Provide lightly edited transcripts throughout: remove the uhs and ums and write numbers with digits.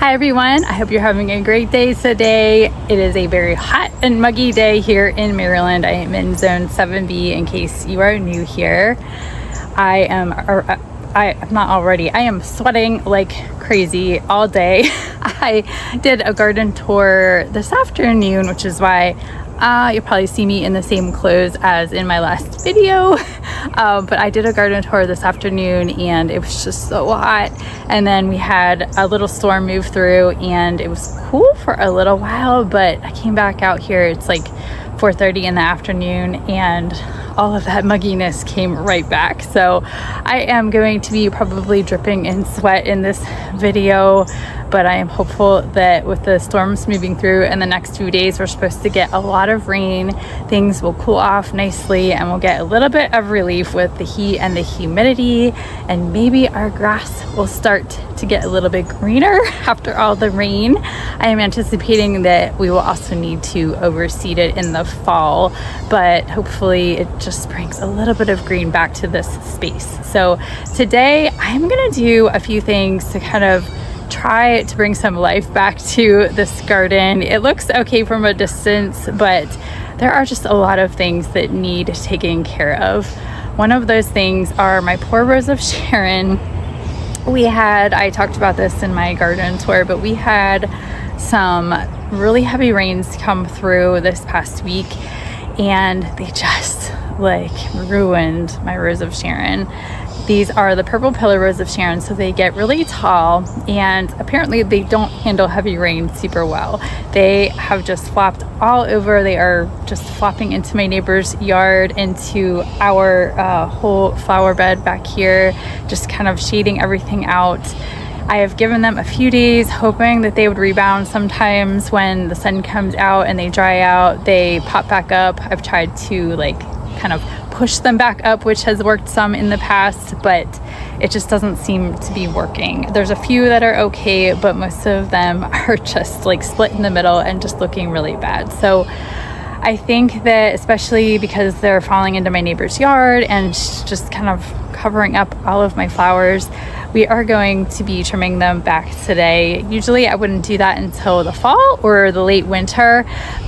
Hi everyone, I hope you're having a great day today. It is a very hot and muggy day here in Maryland. I am in zone 7B in case you are new here. I am sweating like crazy all day. I did a garden tour this afternoon, which is why you'll probably see me in the same clothes as in my last video. But I did a garden tour this afternoon and it was just so hot. And then we had a little storm move through and it was cool for a little while, but I came back out here, it's like 4:30 in the afternoon and all of that mugginess came right back. So I am going to be probably dripping in sweat in this video, but I am hopeful that with the storms moving through in the next 2 days, we're supposed to get a lot of rain. Things will cool off nicely and we'll get a little bit of relief with the heat and the humidity, and maybe our grass will start to get a little bit greener after all the rain. I am anticipating that we will also need to overseed it in the fall, but hopefully it just brings a little bit of green back to this space. So today I'm gonna do a few things to kind of try to bring some life back to this garden. It looks okay from a distance, but there are just a lot of things that need taking care of. One of those things are my poor Rose of Sharon. I talked about this in my garden tour, but we had some really heavy rains come through this past week and they just like ruined my Rose of Sharon. These are the purple pillar Rose of Sharon, so they get really tall and apparently they don't handle heavy rain super well. They have just flopped all over. They are just flopping into my neighbor's yard, into our whole flower bed back here, just kind of shading everything out. I have given them a few days hoping that they would rebound. Sometimes when the sun comes out and they dry out, they pop back up. I've tried to like kind of push them back up, which has worked some in the past, but it just doesn't seem to be working. There's a few that are okay, but most of them are just like split in the middle and just looking really bad. So I think that especially because they're falling into my neighbor's yard and just kind of covering up all of my flowers, we are going to be trimming them back today. Usually I wouldn't do that until the fall or the late winter,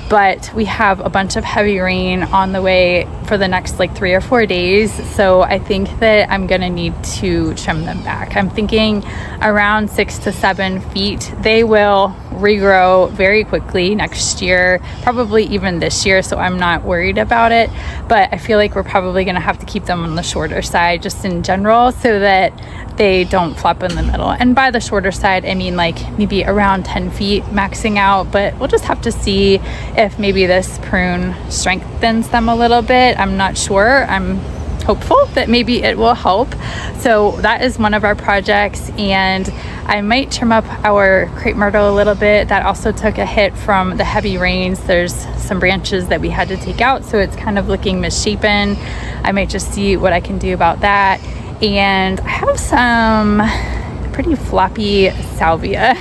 but we have a bunch of heavy rain on the way for the next like 3 or 4 days. So I think that I'm gonna need to trim them back. I'm thinking around 6 to 7 feet. They will regrow very quickly next year, probably even this year, so I'm not worried about it. But I feel like we're probably gonna have to keep them on the shorter side just in general so that they don't flop in the middle. And by the shorter side, I mean like maybe around 10 feet maxing out, but we'll just have to see if maybe this prune strengthens them a little bit. I'm not sure. I'm hopeful that maybe it will help. So that is one of our projects, and I might trim up our Crape Myrtle a little bit. That also took a hit from the heavy rains. There's some branches that we had to take out, so it's kind of looking misshapen. I might just see what I can do about that. And I have some pretty floppy salvia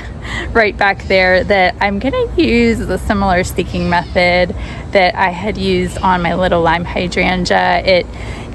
right back there that I'm gonna use the similar staking method that I had used on my little lime hydrangea. It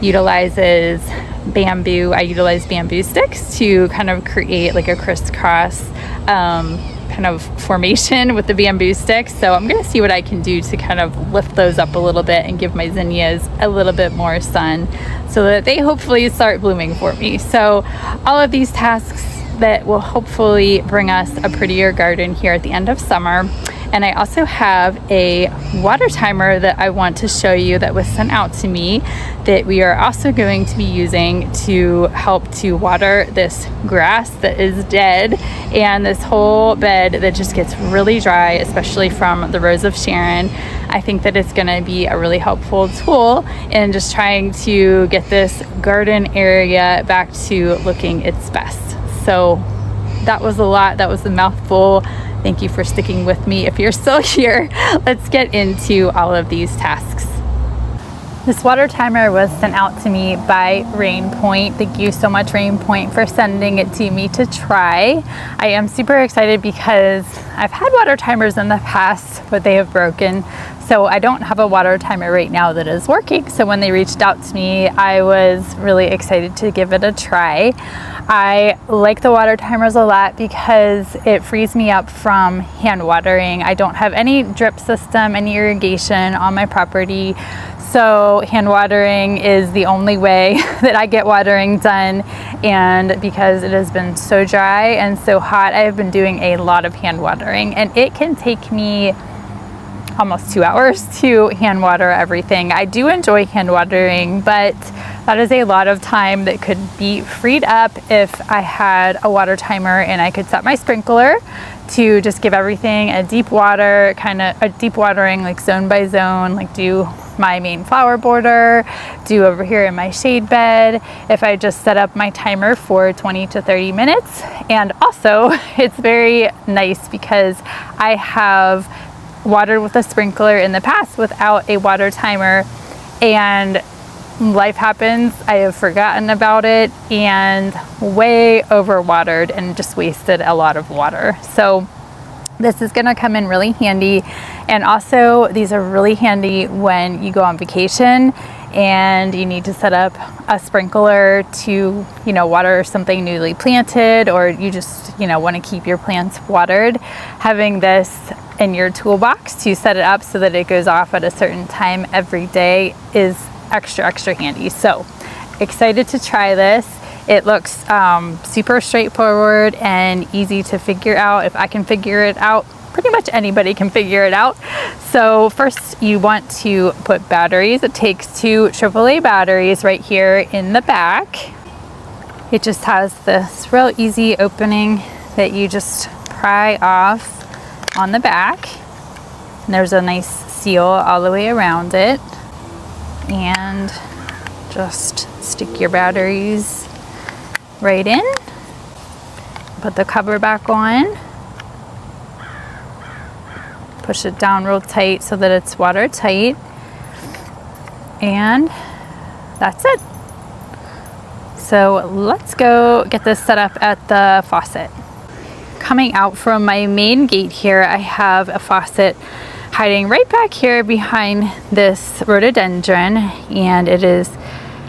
utilizes bamboo. I utilize bamboo sticks to kind of create like a crisscross kind of formation with the bamboo sticks. So I'm gonna see what I can do to kind of lift those up a little bit and give my zinnias a little bit more sun so that they hopefully start blooming for me. So all of these tasks that will hopefully bring us a prettier garden here at the end of summer. And I also have a water timer that I want to show you that was sent out to me that we are also going to be using to help to water this grass that is dead and this whole bed that just gets really dry, especially from the Rose of Sharon. I think that it's gonna be a really helpful tool in just trying to get this garden area back to looking its best. So that was a lot, that was a mouthful. Thank you for sticking with me. If you're still here, let's get into all of these tasks. This water timer was sent out to me by RainPoint. Thank you so much, RainPoint, for sending it to me to try. I am super excited because I've had water timers in the past, but they have broken. So I don't have a water timer right now that is working. So when they reached out to me, I was really excited to give it a try. I like the water timers a lot because it frees me up from hand watering. I don't have any drip system, any irrigation on my property. So hand watering is the only way that I get watering done. And because it has been so dry and so hot, I have been doing a lot of hand watering, and it can take me almost 2 hours to hand water everything. I do enjoy hand watering, but that is a lot of time that could be freed up if I had a water timer and I could set my sprinkler to just give everything a deep water, kind of a deep watering, like zone by zone, like do my main flower border, do over here in my shade bed, if I just set up my timer for 20 to 30 minutes. And also it's very nice because I have watered with a sprinkler in the past without a water timer, and life happens, I have forgotten about it and way overwatered and just wasted a lot of water. So this is gonna come in really handy. And also these are really handy when you go on vacation and you need to set up a sprinkler to, you know, water something newly planted, or you just, you know, want to keep your plants watered. Having this in your toolbox to set it up so that it goes off at a certain time every day is extra handy. So excited to try this. It looks super straightforward and easy to figure out. If I can figure it out, pretty much anybody can figure it out. So first you want to put batteries. It takes 2 AAA batteries right here in the back. It just has this real easy opening that you just pry off on the back. And there's a nice seal all the way around it. And just stick your batteries right in. Put the cover back on. Push it down real tight so that it's watertight. And that's it. So let's go get this set up at the faucet. Coming out from my main gate here, I have a faucet hiding right back here behind this rhododendron, and it is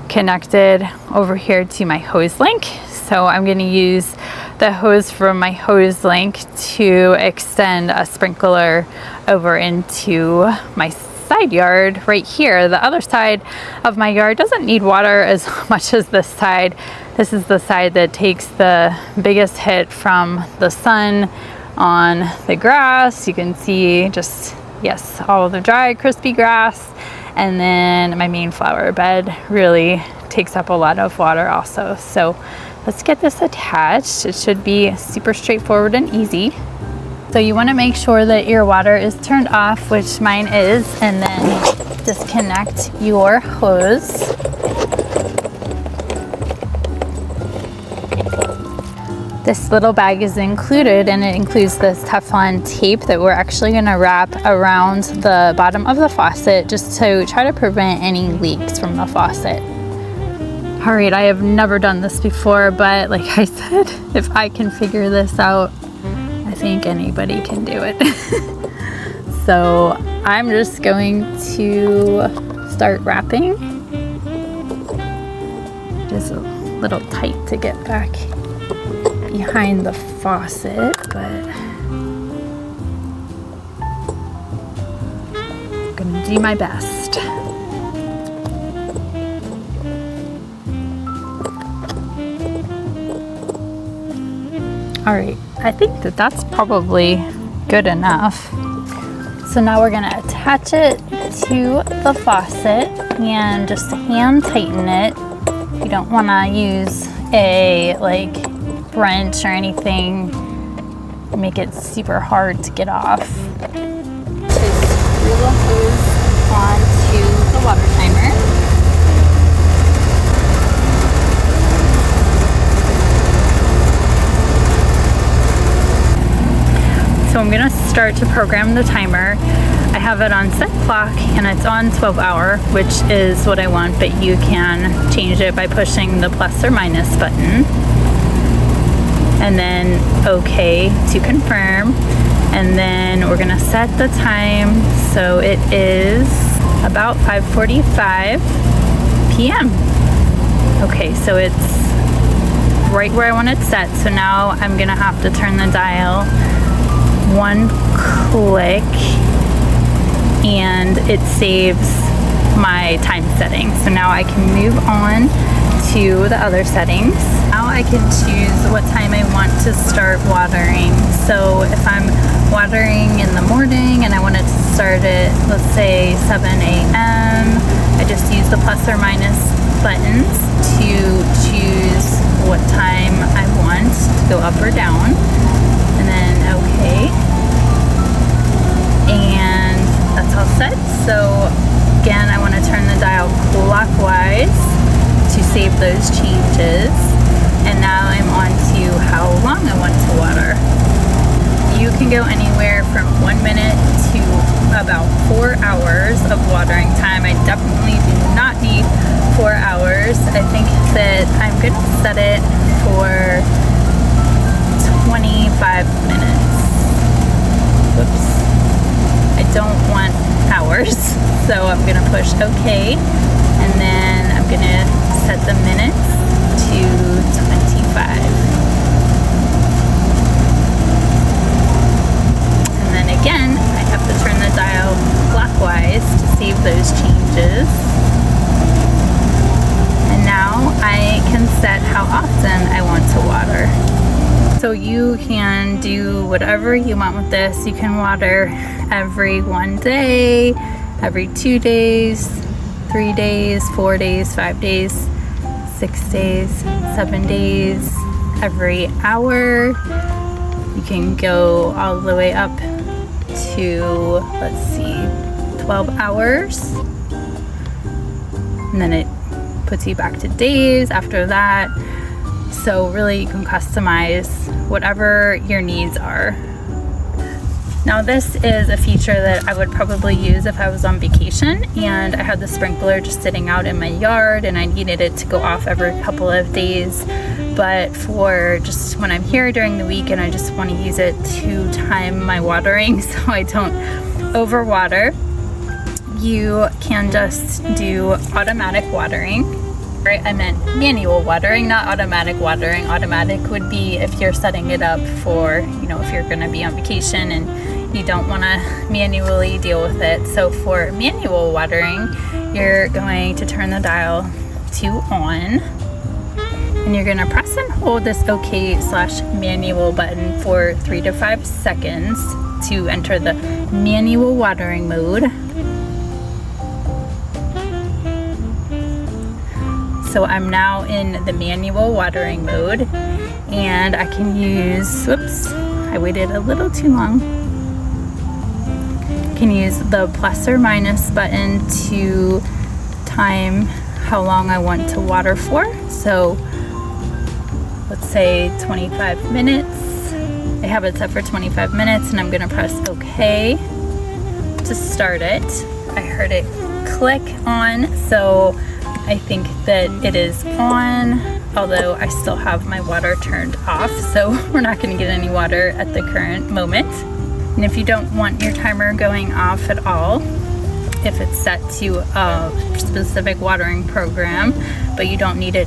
connected over here to my hose link. So I'm going to use the hose from my hose link to extend a sprinkler over into my side yard right here. The other side of my yard doesn't need water as much as this side. This is the side that takes the biggest hit from the sun on the grass. You can see just, yes, all of the dry, crispy grass. And then my main flower bed really takes up a lot of water also. So let's get this attached. It should be super straightforward and easy. So you want to make sure that your water is turned off, which mine is, and then disconnect your hose. This little bag is included, and it includes this Teflon tape that we're actually going to wrap around the bottom of the faucet just to try to prevent any leaks from the faucet. All right, I have never done this before, but like I said, if I can figure this out, I think anybody can do it. So I'm just going to start wrapping. It is a little tight to get back behind the faucet, but I'm gonna do my best. All right, I think that that's probably good enough. So now we're gonna attach it to the faucet and just hand tighten it. You don't wanna use a wrench or anything, make it super hard to get off. Just screw the hose onto the water timer. So I'm gonna start to program the timer. I have it on set clock and it's on 12-hour, which is what I want, but you can change it by pushing the plus or minus button. And then OK to confirm. And then we're gonna set the time So it is about 5:45 p.m. Okay, so it's right where I want it set. So now I'm gonna have to turn the dial one click and it saves my time setting. So now I can move on to the other settings. Now I can choose what time I want to start watering. So if I'm watering in the morning and I want it to start at, let's say 7 a.m., I just use the plus or minus buttons to choose what time I want to go up or down, and then okay, and that's all set. So again, I want to turn the dial clockwise to save those changes, and now I'm on to how long I want to water. You can go anywhere from 1 minute to about 4 hours of watering time. I definitely do not need 4 hours. I think that I'm gonna set it for 25 minutes. Whoops. I don't want hours, so I'm gonna push OK, and then I'm gonna set the minutes to 25. And then again, I have to turn the dial clockwise to save those changes. And now I can set how often I want to water. So you can do whatever you want with this. You can water every 1 day, every 2 days, 3 days, 4 days, 5 days, 6 days, 7 days, every hour. You can go all the way up to, let's see, 12 hours. And then it puts you back to days after that. So really you can customize whatever your needs are. Now this is a feature that I would probably use if I was on vacation and I had the sprinkler just sitting out in my yard and I needed it to go off every couple of days. But for just when I'm here during the week and I just want to use it to time my watering so I don't overwater, you can just do automatic watering. I meant manual watering, not automatic watering. Automatic would be if you're setting it up for, you know, if you're going to be on vacation and you don't want to manually deal with it. So for manual watering, you're going to turn the dial to on, and you're going to press and hold this OK/manual button for 3 to 5 seconds to enter the manual watering mode. So I'm now in the manual watering mode, and I can use, whoops, I waited a little too long. I can use the plus or minus button to time how long I want to water for. So let's say 25 minutes. I have it set for 25 minutes, and I'm gonna press OK to start it. I heard it click on, so I think that it is on, although I still have my water turned off, so we're not going to get any water at the current moment. And if you don't want your timer going off at all, if it's set to a specific watering program, but you don't need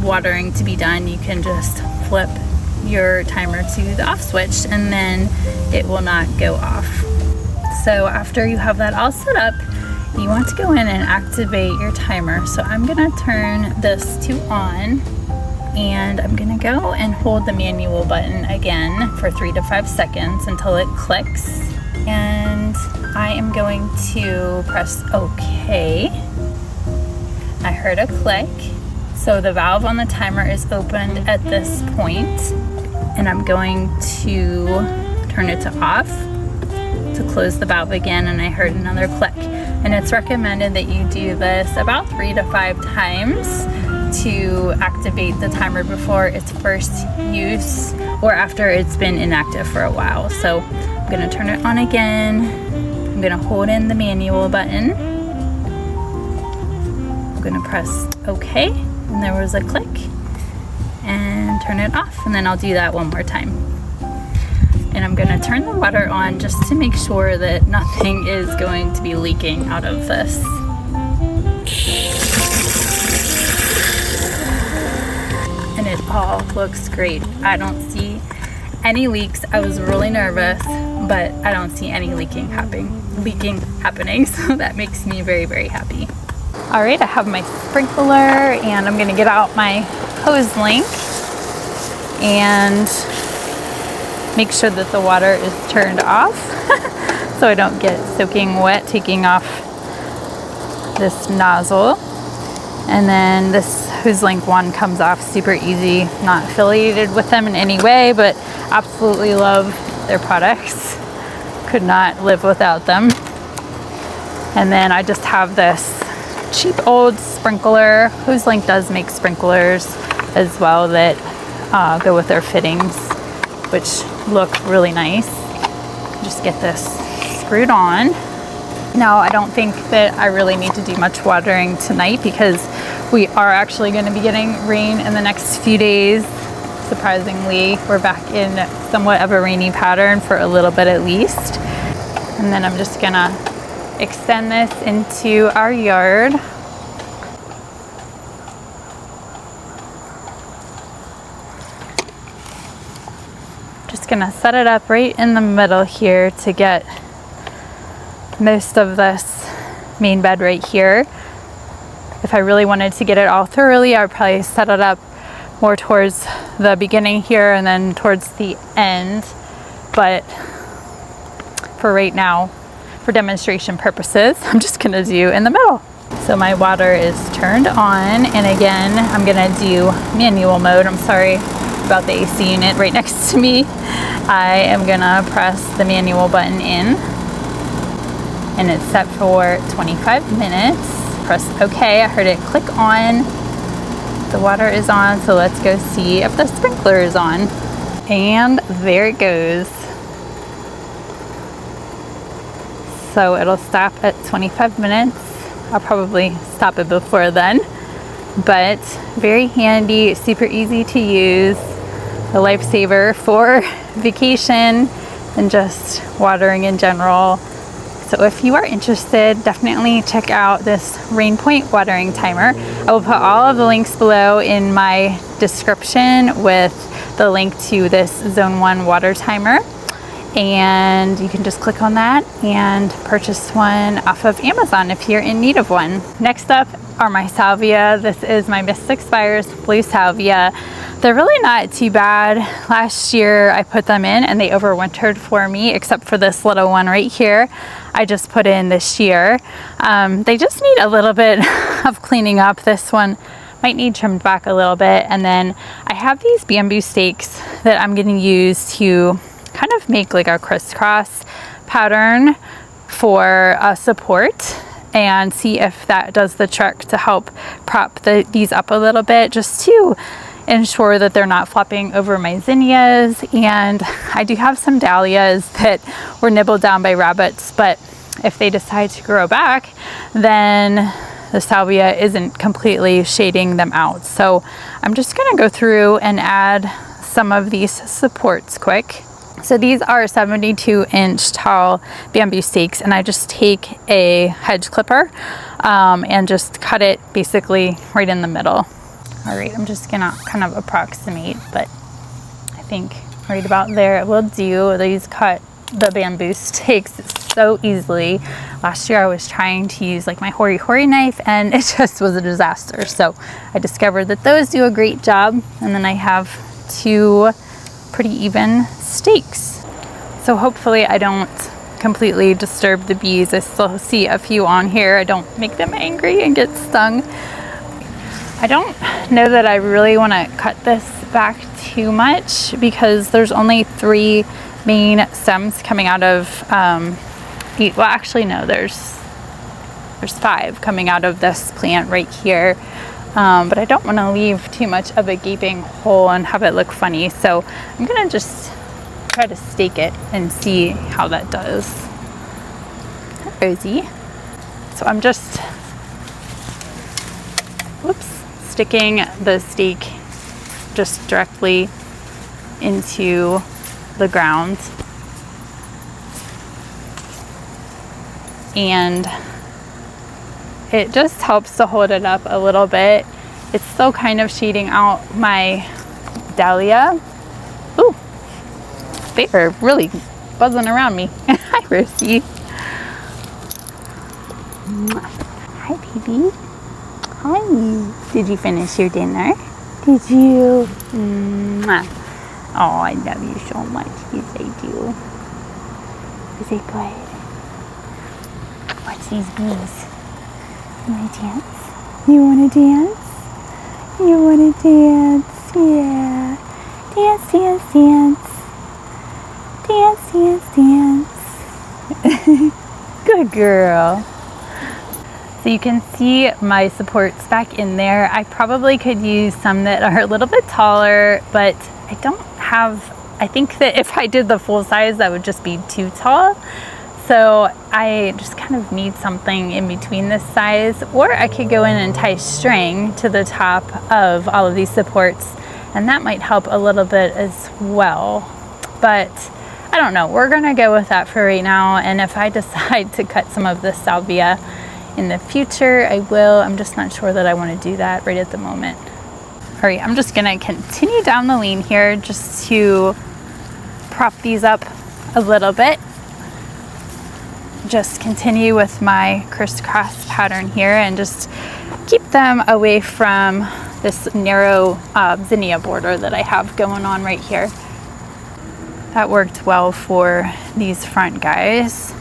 watering to be done, you can just flip your timer to the off switch and then it will not go off. So after you have that all set up, you want to go in and activate your timer. So I'm gonna turn this to on, and I'm gonna go and hold the manual button again for 3 to 5 seconds until it clicks. And I am going to press OK. I heard a click. So the valve on the timer is opened at this point, and I'm going to turn it to off to close the valve again, and I heard another click. And it's recommended that you do this about 3 to 5 times to activate the timer before its first use or after it's been inactive for a while. So I'm gonna turn it on again. I'm gonna hold in the manual button. I'm gonna press OK, and there was a click, and turn it off, and then I'll do that one more time. And I'm gonna turn the water on just to make sure that nothing is going to be leaking out of this. And it all looks great. I don't see any leaks. I was really nervous, but I don't see any leaking happening. So that makes me very, very happy. All right, I have my sprinkler and I'm gonna get out my hose link and make sure that the water is turned off so I don't get soaking wet taking off this nozzle. And then this hose link one comes off super easy. Not affiliated with them in any way, but absolutely love their products. Could not live without them. And then I just have this cheap old sprinkler. Hose Link does make sprinklers as well that go with their fittings, which look really nice. Just get this screwed on. Now, I don't think that I really need to do much watering tonight because we are actually going to be getting rain in the next few days. Surprisingly, we're back in somewhat of a rainy pattern for a little bit at least. And then I'm just gonna extend this into our yard. Just gonna set it up right in the middle here to get most of this main bed right here. If I really wanted to get it all thoroughly, I would probably set it up more towards the beginning here and then towards the end. But for right now, for demonstration purposes, I'm just gonna do in the middle. So my water is turned on, and again, I'm gonna do manual mode. I'm sorry about the AC unit right next to me. I am gonna press the manual button in, and it's set for 25 minutes. Press OK. I heard it click on. The water is on, so let's go see if the sprinkler is on. And there it goes. So it'll stop at 25 minutes. I'll probably stop it before then. But very handy, super easy to use. A lifesaver for vacation and just watering in general. So if you are interested, definitely check out this RainPoint watering timer. I will put all of the links below in my description with the link to this Zone 1 water timer. And you can just click on that and purchase one off of Amazon if you're in need of one. Next up are my salvia. This is my Mystic Spires blue salvia. They're really not too bad. Last year I put them in and they overwintered for me, except for this little one right here I just put in this year. They just need a little bit of cleaning up. This one might need trimmed back a little bit. And then I have these bamboo stakes that I'm going to use to kind of make like a crisscross pattern for a support, and see if that does the trick to help prop these up a little bit, just to ensure that they're not flopping over my zinnias. And I do have some dahlias that were nibbled down by rabbits, but if they decide to grow back, then the salvia isn't completely shading them out. So I'm just gonna go through and add some of these supports quick. So these are 72-inch tall bamboo stakes, and I just take a hedge clipper and just cut it basically right in the middle. All right, I'm just gonna kind of approximate, but I think right about there it will do. These cut the bamboo stakes so easily. Last year I was trying to use like my hori knife and it just was a disaster. So I discovered that those do a great job, and then I have two pretty even stakes. So hopefully I don't completely disturb the bees. I still see a few on here. I don't make them angry and get stung. I don't know that I really want to cut this back too much because there's only 3 main stems coming out of well, actually no, there's 5 coming out of this plant right here. But I don't want to leave too much of a gaping hole and have it look funny. So I'm going to just try to stake it and see how that does. Rosie. So I'm just, sticking the stake just directly into the ground. and it just helps to hold it up a little bit. It's still kind of shading out my dahlia. Ooh, they are really buzzing around me. Hi, Rosie. Hi, baby. Hi. Did you finish your dinner? Did you? Oh, I love you so much. Yes, I do. Is it good? Watch these bees. You want to dance? You want to dance? You want to dance? Yeah. Dance, dance, dance. Dance, dance, dance. Good girl. So you can see my supports back in there. I probably could use some that are a little bit taller, but I don't have, I think that if I did the full size, that would just be too tall. So I just kind of need something in between this size, or I could go in and tie string to the top of all of these supports, and that might help a little bit as well. But I don't know, we're gonna go with that for right now, and if I decide to cut some of the salvia in the future, I will. I'm just not sure that I want to do that right at the moment. All right, I'm just gonna continue down the lane here just to prop these up a little bit. Just continue with my crisscross pattern here and just keep them away from this narrow zinnia border that I have going on right here. That worked well for these front guys.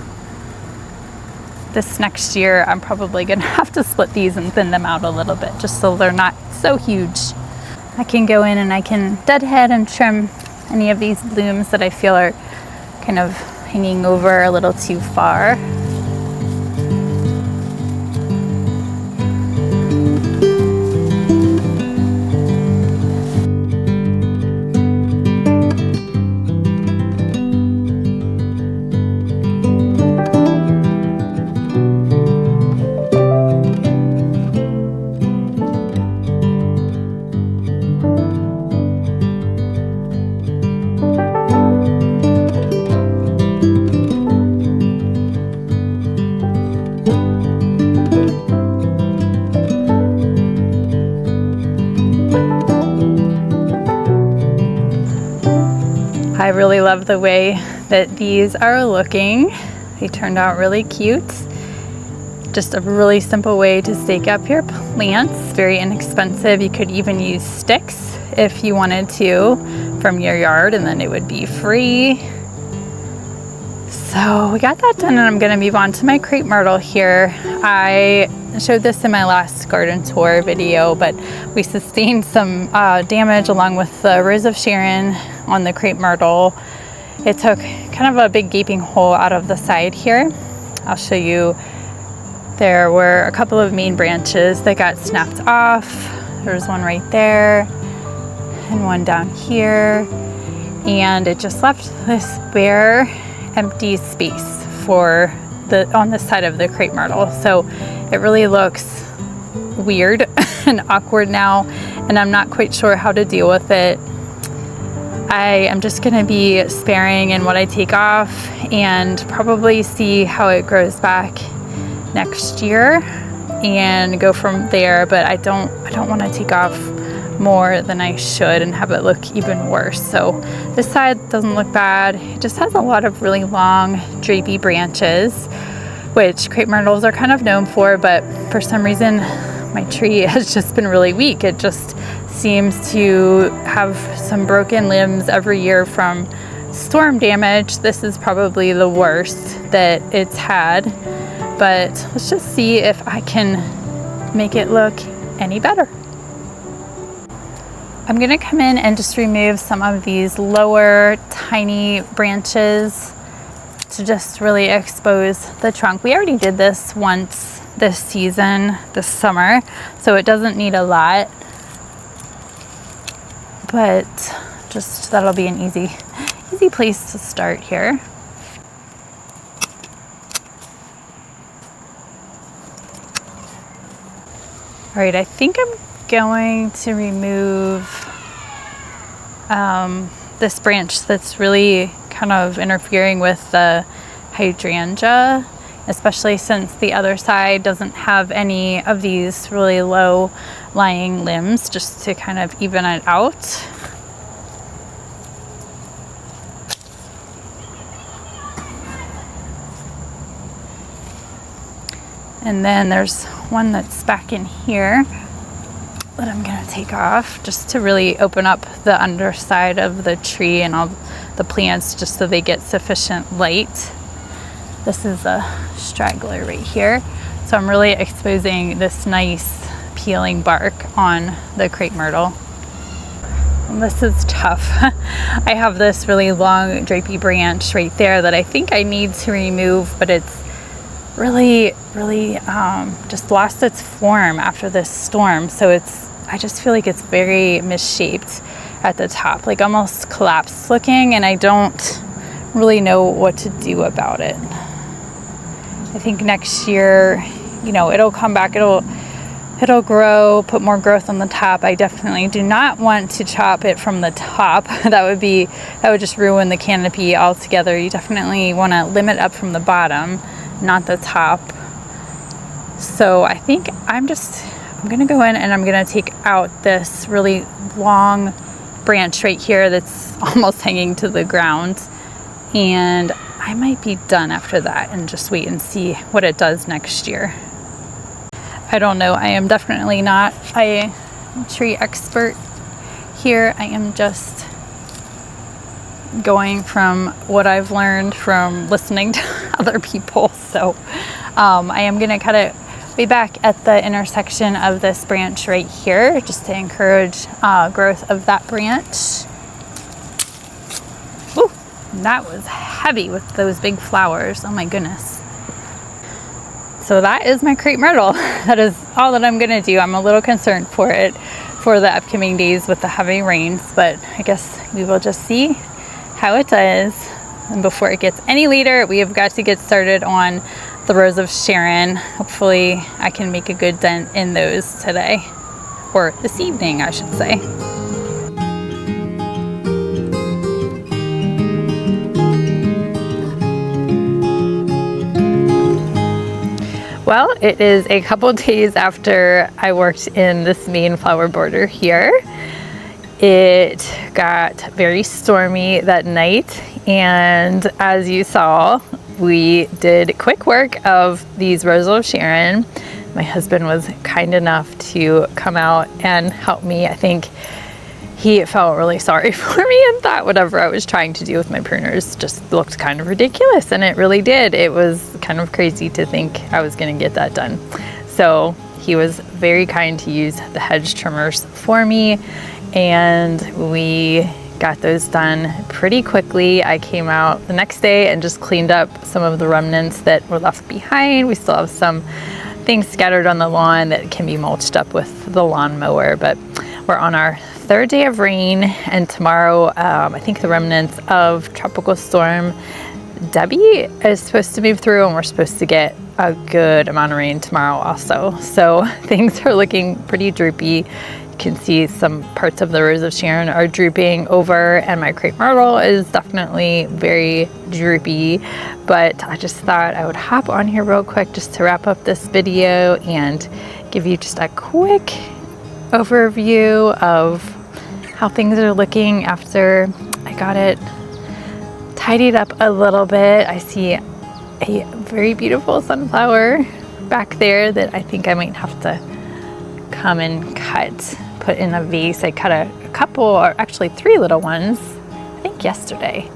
This next year, I'm probably gonna have to split these and thin them out a little bit just so they're not so huge. I can go in and I can deadhead and trim any of these blooms that I feel are kind of hanging over a little too far. I really love the way that these are looking. They turned out really cute. Just a really simple way to stake up your plants. Very inexpensive. You could even use sticks if you wanted to from your yard, and then it would be free. So we got that done, and I'm gonna move on to my Crape Myrtle here. I showed this in my last garden tour video, but we sustained some damage along with the Rose of Sharon on the Crape Myrtle. It took kind of a big gaping hole out of the side here. I'll show you. There were a couple of main branches that got snapped off. There's one right there and one down here. And it just left this bare, empty space for on the side of the Crape Myrtle. So it really looks weird and awkward now, and I'm not quite sure how to deal with it. I am just gonna be sparing in what I take off and probably see how it grows back next year and go from there. But I don't want to take off more than I should and have it look even worse. So this side doesn't look bad. It just has a lot of really long drapey branches, which Crape Myrtles are kind of known for, but for some reason my tree has just been really weak. It just seems to have some broken limbs every year from storm damage. This is probably the worst that it's had, but let's just see if I can make it look any better. I'm gonna come in and just remove some of these lower tiny branches to just really expose the trunk. We already did this once this season, this summer, so it doesn't need a lot, but just that'll be an easy place to start here. All right, I think I'm going to remove this branch that's really kind of interfering with the hydrangea, especially since the other side doesn't have any of these really low lying limbs, just to kind of even it out. And then there's one that's back in here that I'm gonna take off just to really open up the underside of the tree and all the plants, just so they get sufficient light. This is a straggler right here. So I'm really exposing this nice peeling bark on the Crape Myrtle. And this is tough. I have this really long drapey branch right there that I think I need to remove, but it's really just lost its form after this storm. So I just feel like it's very misshaped at the top, like almost collapsed looking, and I don't really know what to do about it. I think next year, you know, it'll come back, it'll grow, put more growth on the top. I definitely do not want to chop it from the top. That would just ruin the canopy altogether. You definitely want to limit up from the bottom, not the top. So I think I'm gonna go in and I'm gonna take out this really long branch right here that's almost hanging to the ground, and I might be done after that and just wait and see what it does next year. I don't know. I am definitely not a tree expert here. I am just going from what I've learned from listening to other people. So I am going to cut it way back at the intersection of this branch right here, just to encourage growth of that branch. Ooh, that was heavy with those big flowers. Oh my goodness. So that is my Crape Myrtle. That is all that I'm gonna do. I'm a little concerned for it for the upcoming days with the heavy rains, but I guess we will just see how it does. And before it gets any later, we have got to get started on the Rose of Sharon. Hopefully I can make a good dent in those today, or this evening, I should say. Well, it is a couple days after I worked in this main flower border here. It got very stormy that night, and as you saw, we did quick work of these Rose of Sharon. My husband was kind enough to come out and help me. I think he felt really sorry for me and thought whatever I was trying to do with my pruners just looked kind of ridiculous, and it really did. It was kind of crazy to think I was going to get that done. So he was very kind to use the hedge trimmers for me, and we got those done pretty quickly. I came out the next day and just cleaned up some of the remnants that were left behind. We still have some things scattered on the lawn that can be mulched up with the lawnmower, but we're on our third day of rain, and tomorrow I think the remnants of Tropical Storm Debbie is supposed to move through, and we're supposed to get a good amount of rain tomorrow also. So things are looking pretty droopy. You can see some parts of the Rose of Sharon are drooping over, and my Crape Myrtle is definitely very droopy. But I just thought I would hop on here real quick just to wrap up this video and give you just a quick overview of how things are looking after I got it tidied up a little bit. I see a very beautiful sunflower back there that I think I might have to come and put in a vase. I cut a couple, or actually 3 little ones, I think yesterday.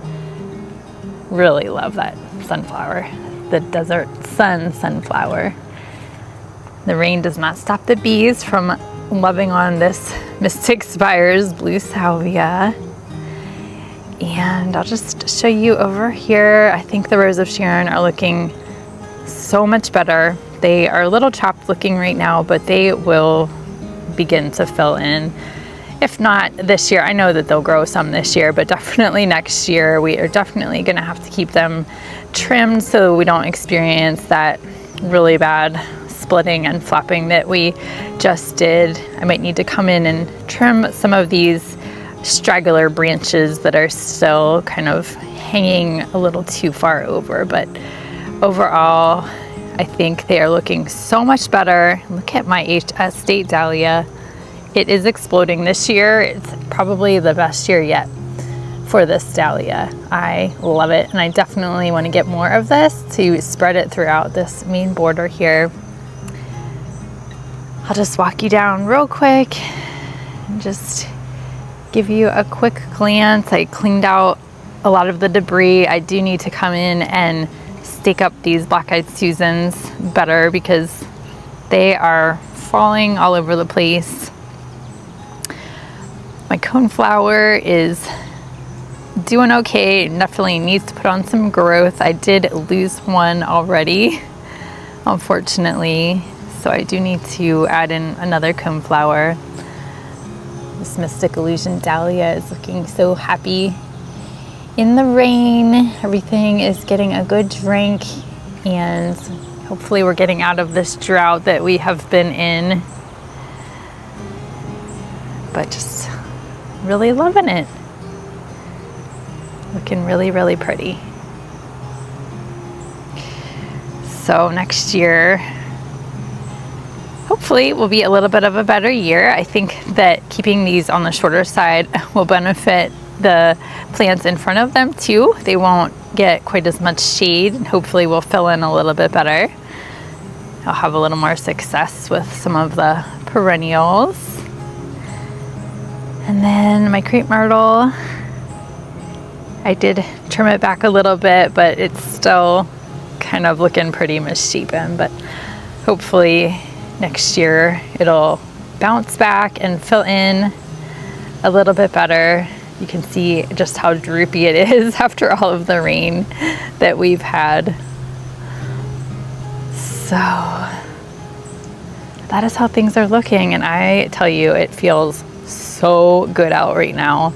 Really love that sunflower, the desert sun sunflower. The rain does not stop the bees from loving on this Mystic Spires blue salvia. And I'll just show you over here. I think the Rose of Sharon are looking so much better. They are a little chopped looking right now, but they will begin to fill in. If not this year, I know that they'll grow some this year, but definitely next year. We are definitely gonna have to keep them trimmed so we don't experience that really bad splitting and flopping that we just did. I might need to come in and trim some of these straggler branches that are still kind of hanging a little too far over, but overall, I think they are looking so much better. Look at my HS State Dahlia. It is exploding this year. It's probably the best year yet for this dahlia. I love it, and I definitely want to get more of this to spread it throughout this main border here. I'll just walk you down real quick and just give you a quick glance. I cleaned out a lot of the debris. I do need to come in and stake up these black-eyed Susans better because they are falling all over the place. My coneflower is doing okay. Definitely needs to put on some growth. I did lose one already, unfortunately, so I do need to add in another coneflower. This Mystic Illusion Dahlia is looking so happy in the rain. Everything is getting a good drink, and hopefully we're getting out of this drought that we have been in. But just really loving it. Looking really, really pretty. So next year, hopefully will be a little bit of a better year. I think that keeping these on the shorter side will benefit the plants in front of them too. They won't get quite as much shade, and hopefully will fill in a little bit better. I'll have a little more success with some of the perennials. And then my Crape Myrtle, I did trim it back a little bit, but it's still kind of looking pretty misshapen. But hopefully next year it'll bounce back and fill in a little bit better. You can see just how droopy it is after all of the rain that we've had. So that is how things are looking, and I tell you, it feels so good out right now.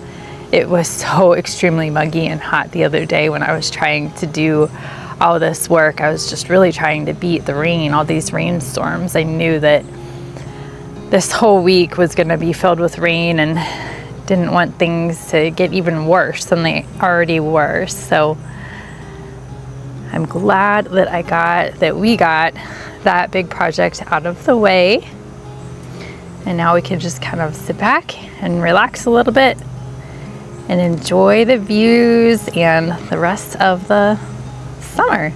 It was so extremely muggy and hot the other day when I was trying to do all this work. I was just really trying to beat the rain, all these rainstorms. I knew that this whole week was going to be filled with rain, and didn't want things to get even worse than they already were. So I'm glad that we got that big project out of the way, and now we can just kind of sit back and relax a little bit and enjoy the views and the rest of the summer.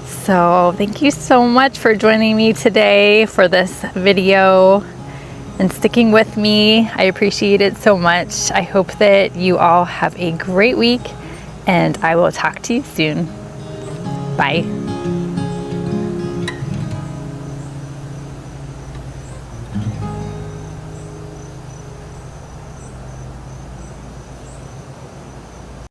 So thank you so much for joining me today for this video and sticking with me. I appreciate it so much. I hope that you all have a great week, and I will talk to you soon. Bye.